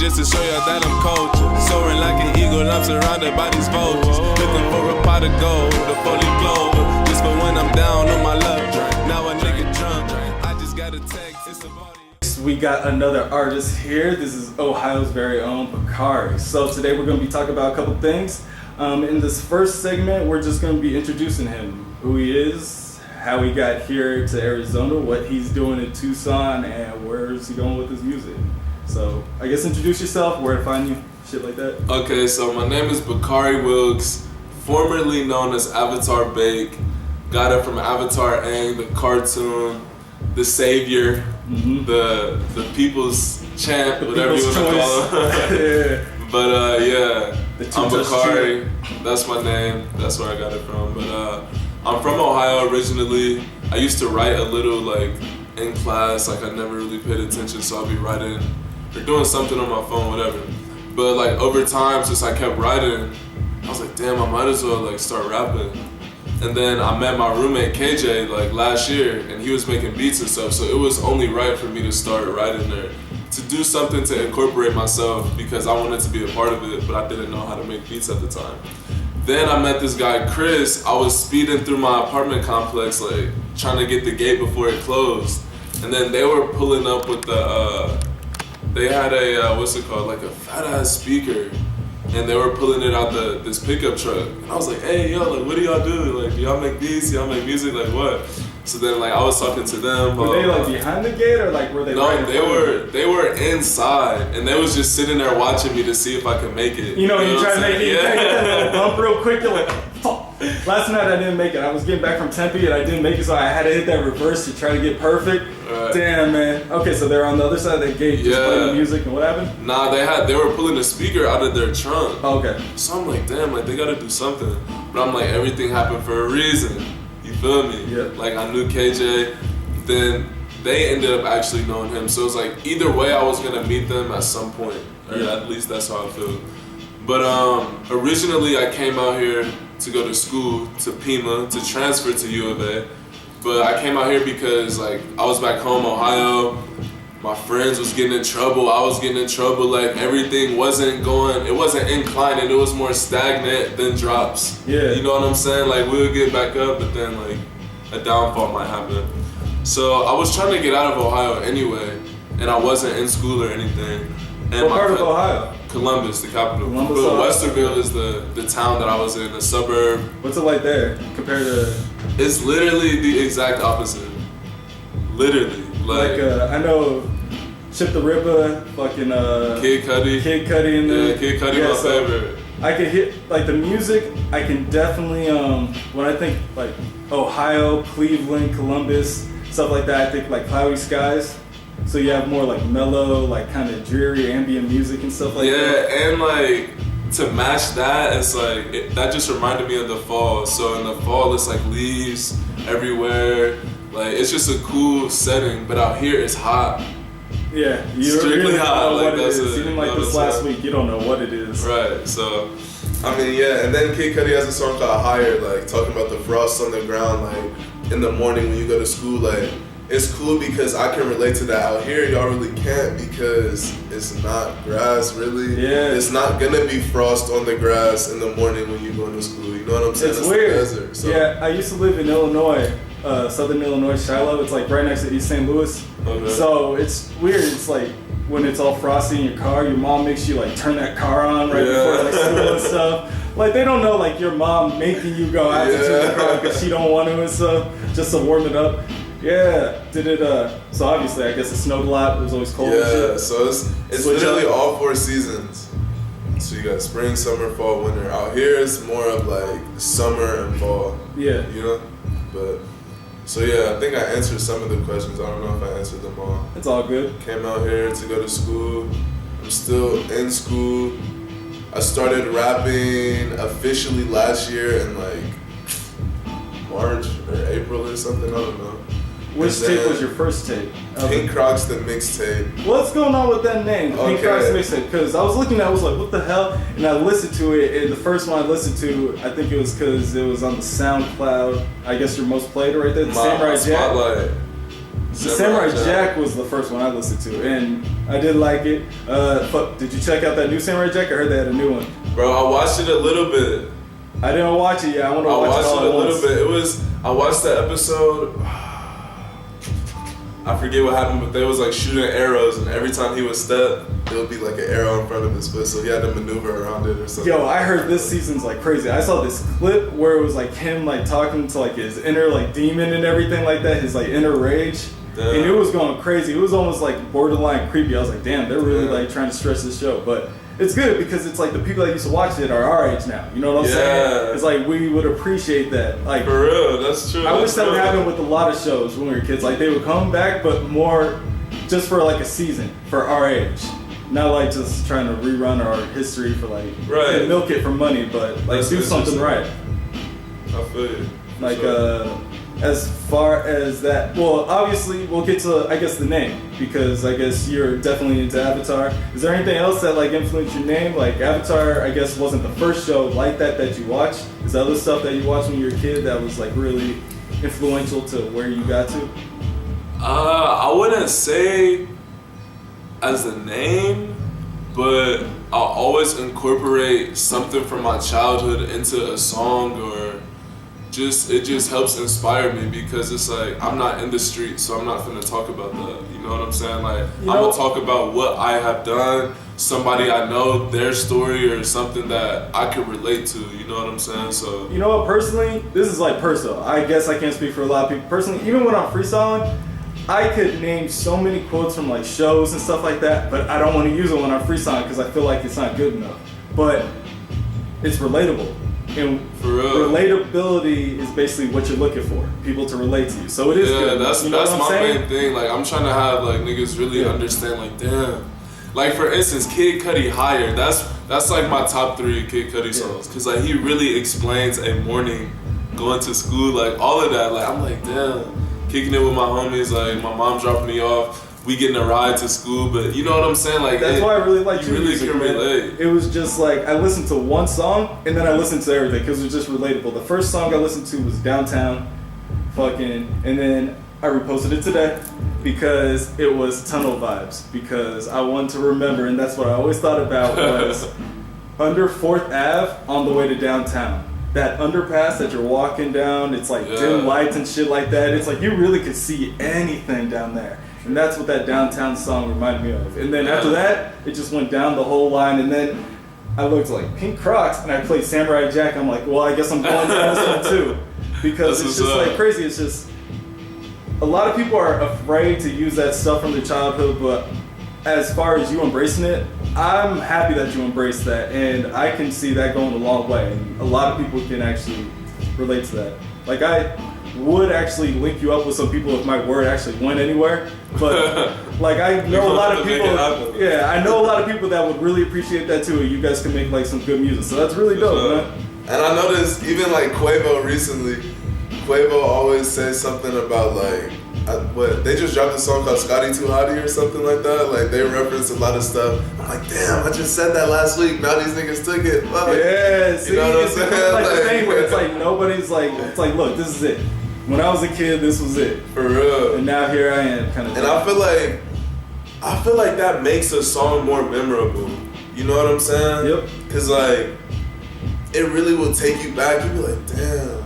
just to show y'all that I'm cultured. Soaring like an eagle, I'm surrounded by these vultures. Looking for a pot of gold, a fully clover. Just for when I'm down on my luck. Now a nigga drunk, I just got a text, it's a body. We got another artist here. This is Ohio's very own Bakarie. So today we're going to be talking about a couple things. In this first segment, we're just going to be introducing him, who he is, how he got here to Arizona, what he's doing in Tucson, and where's he going with his music. So I guess introduce yourself, where to find you, shit like that. Okay, so my name is Bakarie Wilkes, formerly known as Avatar Bake. Got it from Avatar Aang, the cartoon, the savior, the people's champ, the whatever people's you want to call him. Yeah. But yeah, I'm Bakarie. Champ. That's my name. That's where I got it from. But I'm from Ohio originally. I used to write a little like in class. Like I never really paid attention, so I'll be writing or doing something on my phone, whatever. But like over time, since I kept writing, I was like, damn, I might as well like start rapping. And then I met my roommate KJ like last year, and he was making beats and stuff, so it was only right for me to start writing there, to do something to incorporate myself, because I wanted to be a part of it, but I didn't know how to make beats at the time. Then I met this guy Chris. I was speeding through my apartment complex, like trying to get the gate before it closed, and then they were pulling up with the they had a what's it called, like a fat ass speaker. And they were pulling it out this pickup truck. And I was like, hey, yo, like, what do y'all do? Like, do y'all make beats? Do y'all make music? Like, what? So then, like, I was talking to them. Were they, like, behind the gate, or, like, were they No, right they were inside. And they was just sitting there watching me to see if I could make it. You know, you try to make it, you yeah. get that little bump real quick, you're like, fuck. Last night I didn't make it. I was getting back from Tempe and I didn't make it, so I had to hit that reverse to try to get perfect. Right. Damn, man. Okay, so they're on the other side of the gate, just playing the music, and what happened? Nah, they were pulling a speaker out of their trunk. Oh, okay. So I'm like, damn, like, they gotta do something. But I'm like, everything happened for a reason. You feel me? Yeah. Like, I knew KJ, then they ended up actually knowing him. So it was like, either way, I was gonna meet them at some point. Or at least that's how I feel. But originally, I came out here to go to school, to Pima, to transfer to U of A. But I came out here because, like, I was back home, Ohio. My friends was getting in trouble. I was getting in trouble. Like, everything wasn't going, it wasn't inclining. It was more stagnant than drops. Yeah. You know what I'm saying? Like, we would get back up, but then, like, a downfall might happen. So I was trying to get out of Ohio anyway, and I wasn't in school or anything. And What part of Ohio? Columbus, the capital. Columbus, but Ohio. Westerville is the town that I was in, the suburb. What's it like there compared to? It's literally the exact opposite. Literally. Like I know Chip the Ripper, fucking Kid Cudi in there. Yeah, Kid Cudi, my favorite. I can hit, like, the music, I can definitely, when I think, like, Ohio, Cleveland, Columbus, stuff like that, I think, like, Cloudy Skies. So you have more, like, mellow, like, kind of dreary ambient music and stuff like that. Yeah, and, like, to match that, it's like, that just reminded me of the fall. So in the fall, it's like leaves everywhere. Like, it's just a cool setting, but out here, it's hot. Yeah, you Strictly really hot, don't know like, what it that's is. it. Even like You know this what I'm last saying? week, you don't know what it is. Right, so, I mean, yeah, and then Kid Cudi has a song called Higher, like, talking about the frost on the ground, like, in the morning when you go to school, like, it's cool because I can relate to that. Out here, y'all really can't because it's not grass, really. Yeah. It's not gonna be frost on the grass in the morning when you go to school, you know what I'm saying? It's weird. The desert, so. Yeah, I used to live in Illinois, southern Illinois, Shiloh. It's like right next to East St. Louis. Okay. So it's weird. It's like when it's all frosty in your car, your mom makes you like turn that car on right before like school and stuff. Like they don't know like your mom making you go out to turn the car because she don't want to and stuff, just to warm it up. Yeah, so obviously I guess it snowed a lot, it was always cold and shit. Yeah, so it's literally all 4 seasons. So you got spring, summer, fall, winter. Out here it's more of like summer and fall. Yeah. You know? But, so yeah, I think I answered some of the questions. I don't know if I answered them all. It's all good. Came out here to go to school. I'm still in school. I started rapping officially last year in like March or April or something, I don't know. Which tape was your first tape? Pink Crocs, the mixtape. What's going on with that name? Pink Crocs Mixtape? Because I was looking at it, I was like, what the hell? And I listened to it, and the first one I listened to, I think it was on the SoundCloud. I guess your most played right there, the Samurai Jack. Spotlight. Samurai Jack was the first one I listened to, and I did like it. Did you check out that new Samurai Jack? I heard they had a new one. Bro, I watched it a little bit. I didn't watch it yet. I want to watch it all a little once. bit. I watched the episode. I forget what happened, but they was like shooting arrows, and every time he would step, there would be like an arrow in front of his foot, so he had to maneuver around it or something. Yo, I heard this season's like crazy. I saw this clip where it was like him like talking to like his inner like demon and everything like that, his like inner rage. Damn. And it was going crazy. It was almost like borderline creepy. I was like, damn, they're really like trying to stretch this show. But it's good because it's like the people that used to watch it are our age now. You know what I'm saying? It's like we would appreciate that. Like for real, that's true. I wish that would happen with a lot of shows when we were kids. Like they would come back, but more just for like a season for our age. Not like just trying to rerun our history for like and milk it for money, but like do something right. I feel you. Like as far as that, well, obviously we'll get to I guess the name because I guess you're definitely into Avatar. Is there anything else that like influenced your name? Like Avatar, I guess wasn't the first show like that you watched. Is there other stuff that you watched when you were a kid that was like really influential to where you got to? I wouldn't say as a name, but I'll always incorporate something from my childhood into a song or it just helps inspire me because it's like I'm not in the street, so I'm not gonna talk about that. You know what I'm saying? Like I'm gonna talk about what I have done, somebody I know, their story or something that I could relate to. You know what I'm saying? So you know what? Personally, this is like personal. I guess I can't speak for a lot of people. Personally, even when I'm freestyling, I could name so many quotes from like shows and stuff like that, but I don't want to use it when I'm freestyling because I feel like it's not good enough. But it's relatable. And relatability is basically what you're looking for, people to relate to you. So it is good. That's my main thing. Like I'm trying to have like niggas really understand. Like damn, like for instance, Kid Cudi Higher. That's like my top 3 Kid Cudi songs because like he really explains a morning going to school, like all of that. Like I'm like damn, kicking it with my homies. Like my mom dropped me off. We getting a ride to school, but you know what I'm saying? Like that's why I really like you. Really can relate. It was just like I listened to one song and then I listened to everything because it was just relatable. The first song I listened to was Downtown, and then I reposted it today because it was Tunnel Vibes because I wanted to remember, and that's what I always thought about was under 4th Ave on the way to downtown. That underpass that you're walking down, it's like dim lights and shit like that. It's like you really could see anything down there. And that's what that Downtown song reminded me of. And then after that, it just went down the whole line. And then I looked like Pink Crocs and I played Samurai Jack. I'm like, well, I guess I'm going down this one too. Because it's just like crazy. It's just, a lot of people are afraid to use that stuff from their childhood. But as far as you embracing it, I'm happy that you embrace that. And I can see that going a long way. And a lot of people can actually relate to that. Like I would actually link you up with some people if my word actually went anywhere. But like I know a lot of people, I know a lot of people that would really appreciate that too. You guys can make like some good music, so that's really dope, man. And I noticed even like Quavo recently, Quavo always says something about like what they just dropped a song called Scotty Too Hottie or something like that. Like they reference a lot of stuff. I'm like, damn, I just said that last week. Now these niggas took it. Fuck. Yeah, see, you know what I'm saying? Like the thing where it's like nobody's like, it's like, look, this is it. When I was a kid, this was it. For real. And now here I am, kind of. And I feel like that makes a song more memorable. You know what I'm saying? Yep. Cause like, it really will take you back. You be like, damn.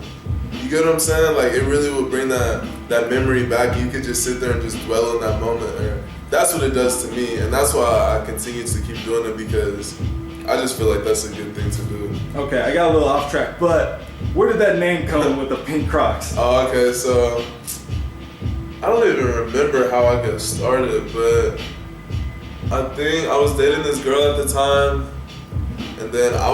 You get what I'm saying? Like, it really will bring that memory back. You could just sit there and just dwell in that moment. Or that's what it does to me, and that's why I continue to keep doing it because I just feel like that's a good thing to do. Okay, I got a little off track, but where did that name come with the Pink Crocs? Oh, okay, so I don't even remember how I got started, but I think I was dating this girl at the time, and then I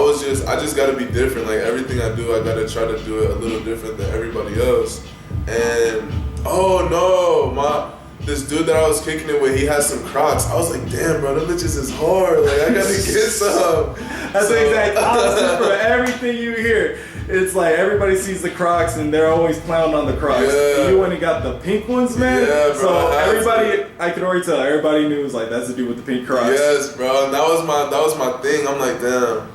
just gotta be different. Like everything I do, I gotta try to do it a little different than everybody else. And oh no, this dude that I was kicking it with, he had some Crocs. I was like, damn, bro, them bitches is hard. Like, I gotta get some. That's the exact opposite for everything you hear. It's like everybody sees the Crocs and they're always clowning on the Crocs. Yeah. And you went and got the pink ones, man. Yeah, bro. So everybody, I could already tell, everybody knew it was like, that's the dude with the pink Crocs. Yes, bro. And that was my thing. I'm like, damn.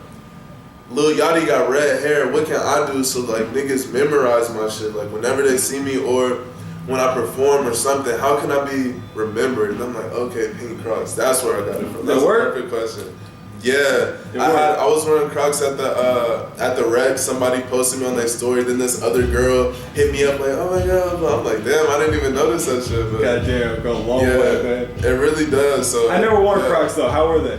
Lil Yachty got red hair. What can I do so like niggas memorize my shit? Like whenever they see me or when I perform or something, how can I be remembered? And I'm like, okay, Pink Crocs. That's where I got it from. That's a perfect question. Yeah, I was wearing Crocs at the rec. Somebody posted me on their story. Then this other girl hit me up like, "Oh my god!" I'm like, "Damn, I didn't even notice that shit." But goddamn, go a long way, man. It really does. So I never wore Crocs though. How were they?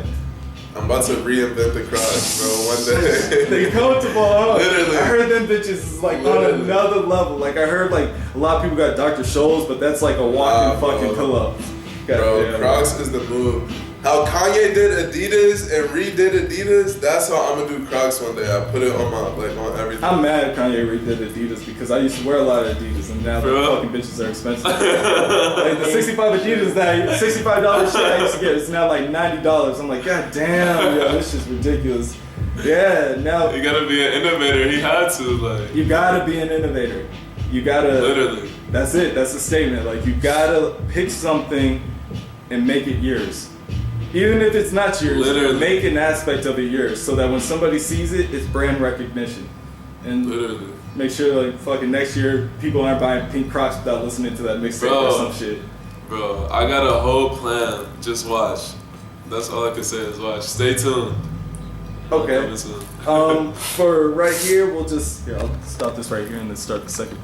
I'm about to reinvent the Crocs, bro. One day. They comfortable, huh? Literally. I heard them bitches is like on another level. Like I heard like a lot of people got Dr. Scholl's, but that's like a walking fucking pillow. Bro, Crocs is the move. How Kanye did Adidas and redid Adidas, that's how I'm gonna do Crocs one day. I put it on my on everything. I'm mad Kanye redid Adidas because I used to wear a lot of Adidas and now the fucking bitches are expensive. Like the 65 Adidas that $65 shit I used to get, it's now like $90. I'm like, god damn, yo, this shit's ridiculous. Yeah, now you gotta be an innovator. He had to like. You gotta be an innovator. You gotta literally. That's it. That's the statement. Like you gotta pick something and make it yours. Even if it's not yours, literally. Make an aspect of it yours so that when somebody sees it, it's brand recognition. And literally. Make sure like fucking next year people aren't buying Pink Crocs without listening to that mixtape or some shit. Bro, I got a whole plan. Just watch. That's all I can say is watch. Stay tuned. Okay. For right here, I'll stop this right here and then start the second part.